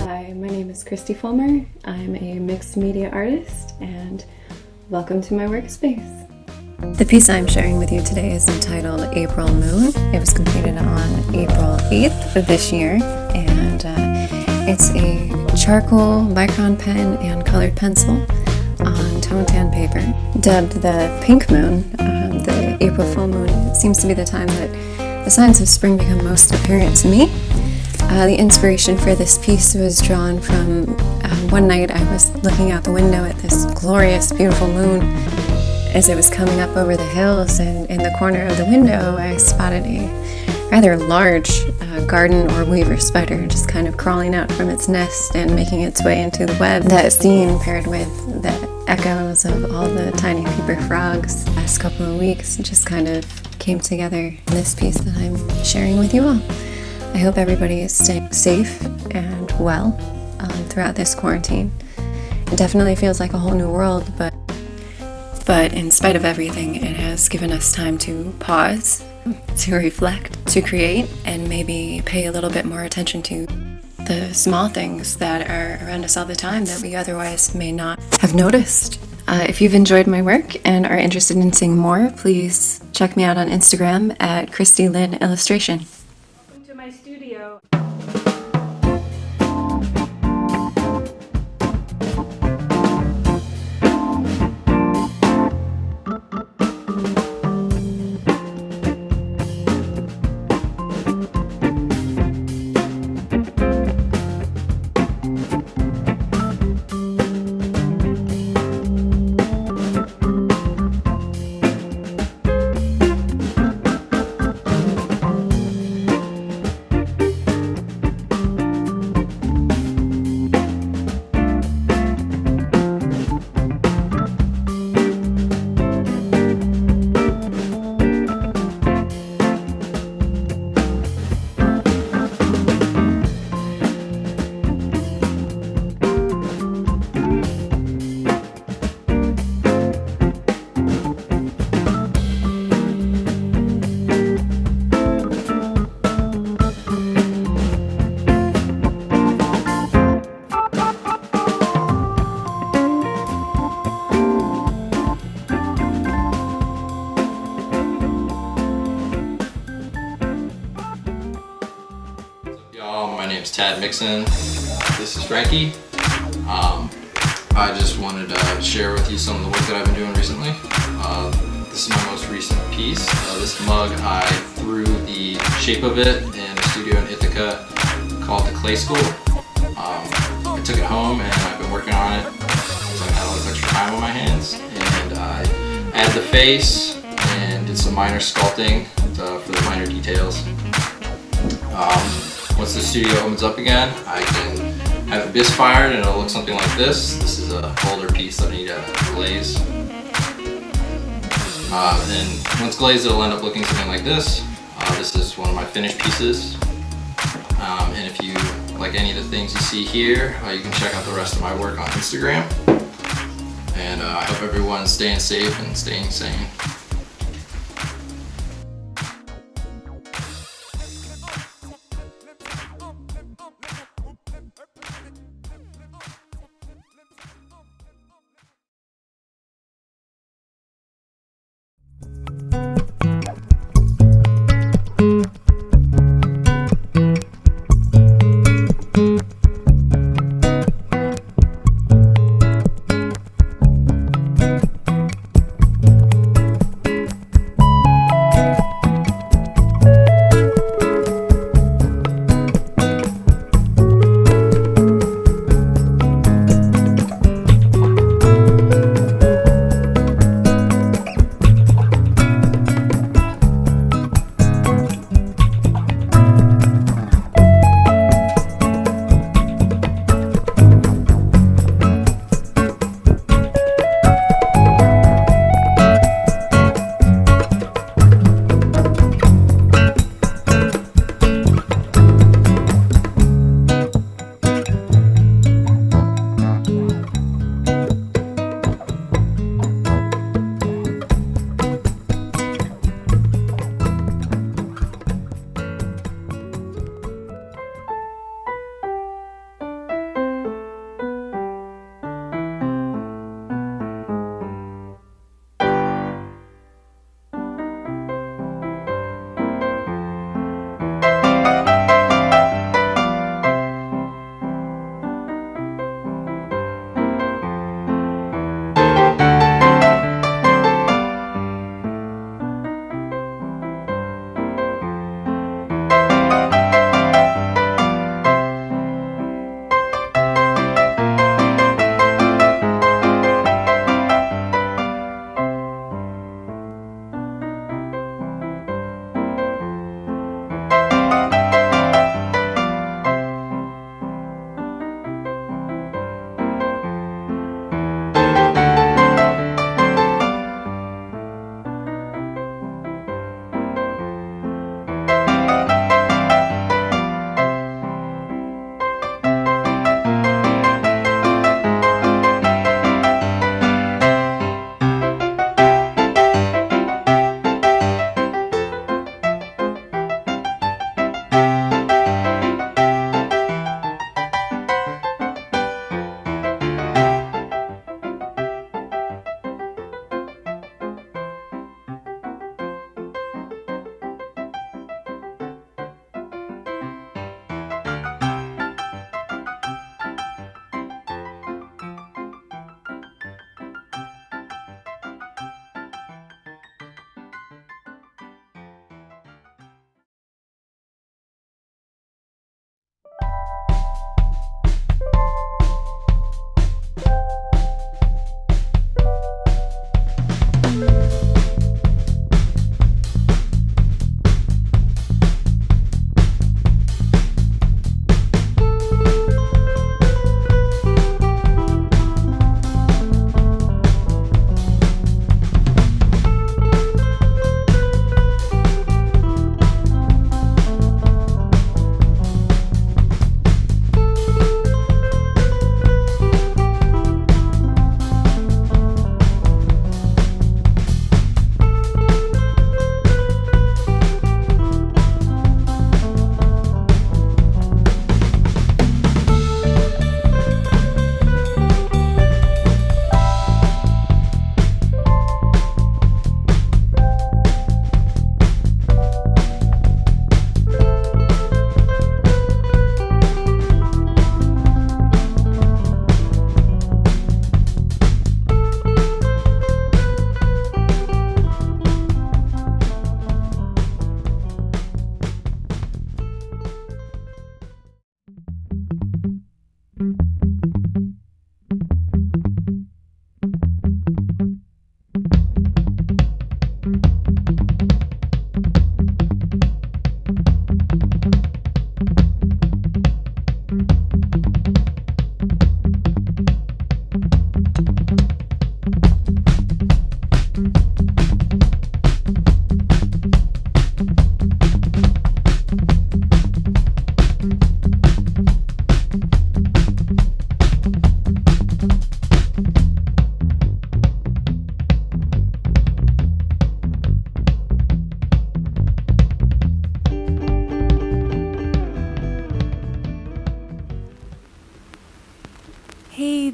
Hi, my name is Christy Fulmer. I'm a mixed media artist, and welcome to my workspace. The piece I'm sharing with you today is entitled April Moon. It was completed on April 8th of this year, and it's a charcoal, micron pen, and colored pencil on tone tan paper. Dubbed the pink moon, the April full moon seems to be the time that the signs of spring become most apparent to me. The inspiration for this piece was drawn from one night I was looking out the window at this glorious, beautiful moon. As it was coming up over the hills, and in the corner of the window I spotted a rather large garden or weaver spider just kind of crawling out from its nest and making its way into the web. That scene, paired with the echoes of all the tiny paper frogs the last couple of weeks, just kind of came together in this piece that I'm sharing with you all. I hope everybody is staying safe and well throughout this quarantine. It definitely feels like a whole new world, but in spite of everything, it has given us time to pause, to reflect, to create, and maybe pay a little bit more attention to the small things that are around us all the time that we otherwise may not have noticed. If you've enjoyed my work and are interested in seeing more, please check me out on Instagram at Christy Lynn Illustration. Welcome to my studio. My name's Tad Mixon. This is Frankie. I just wanted to share with you some of the work that I've been doing recently. This is my most recent piece. This mug, I threw the shape of it in a studio in Ithaca called the Clay School. I took it home and I've been working on it because I had all this extra time on my hands. And I added the face and did some minor sculpting for the minor details. Once the studio opens up again, I can have it bisque fired and it'll look something like this. This is a older piece that I need to glaze. And once glazed, it'll end up looking something like this. This is one of my finished pieces. And if you like any of the things you see here, you can check out the rest of my work on Instagram. And I hope everyone's staying safe and staying sane.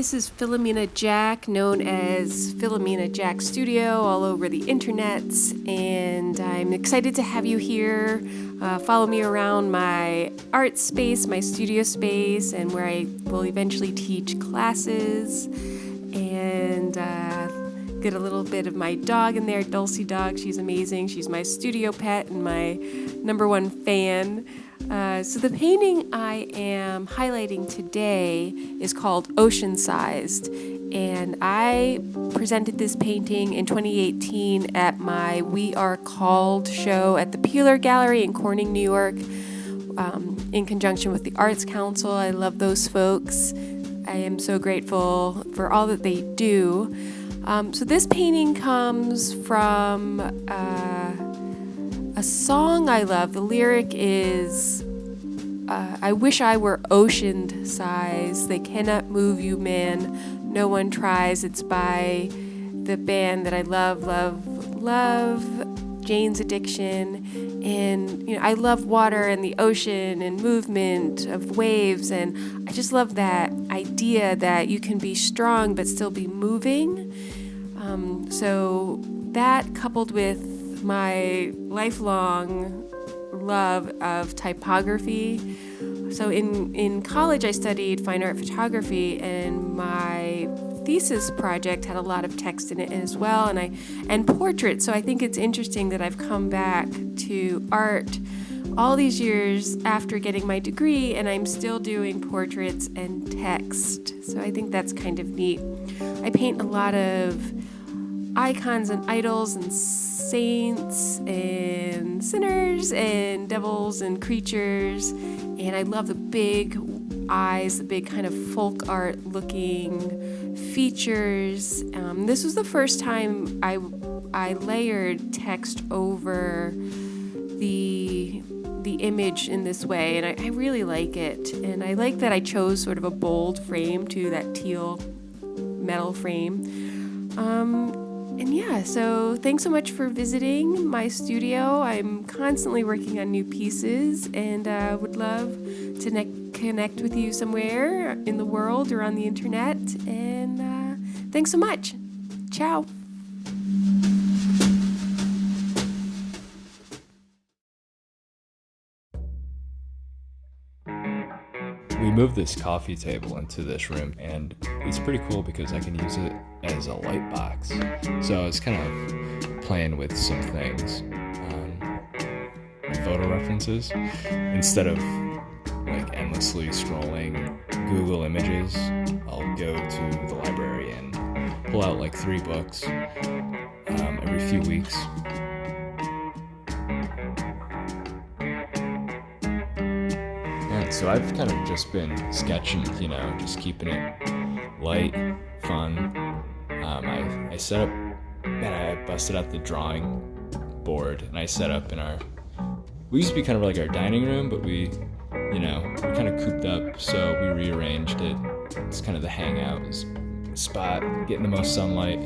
This is Philomena Jack, known as Philomena Jack Studio all over the internets, and I'm excited to have you here. Follow me around my art space, my studio space, and where I will eventually teach classes, and get a little bit of my dog in there, Dulcie Dog. She's amazing. She's my studio pet and my number one fan. So the painting I am highlighting today is called Ocean Sized, and I presented this painting in 2018 at my We Are Called show at the Peeler Gallery in Corning, New York, in conjunction with the Arts Council. I love those folks. I am so grateful for all that they do. So this painting comes from a song I love. The lyric is, I wish I were ocean size. They cannot move you, man. No one tries. It's by the band that I love, Jane's Addiction. And, I love water and the ocean and movement of waves. And I just love that idea that you can be strong but still be moving. So that, coupled with my lifelong love of typography. So in college I studied fine art photography, and my thesis project had a lot of text in it as well, and portraits. So I think it's interesting that I've come back to art all these years after getting my degree, and I'm still doing portraits and text. So I think that's kind of neat. I paint a lot of icons and idols and saints and sinners and devils and creatures, and I love the big eyes, the big kind of folk art looking features. This was the first time I layered text over the image in this way, and I really like it. And I like that I chose sort of a bold frame too, that teal metal frame. And yeah, so thanks so much for visiting my studio. I'm constantly working on new pieces, and would love to connect with you somewhere in the world or on the internet. And thanks so much. Ciao. We moved this coffee table into this room, and it's pretty cool because I can use it as a light box. So I was kind of playing with some things, photo references. Instead of like endlessly scrolling Google Images, I'll go to the library and pull out like 3 books every few weeks. So I've kind of just been sketching, just keeping it light, fun. I set up, and I busted out the drawing board, and I set up we used to be kind of like our dining room, but we kind of cooped up, so we rearranged it. It's kind of the hangout spot, getting the most sunlight.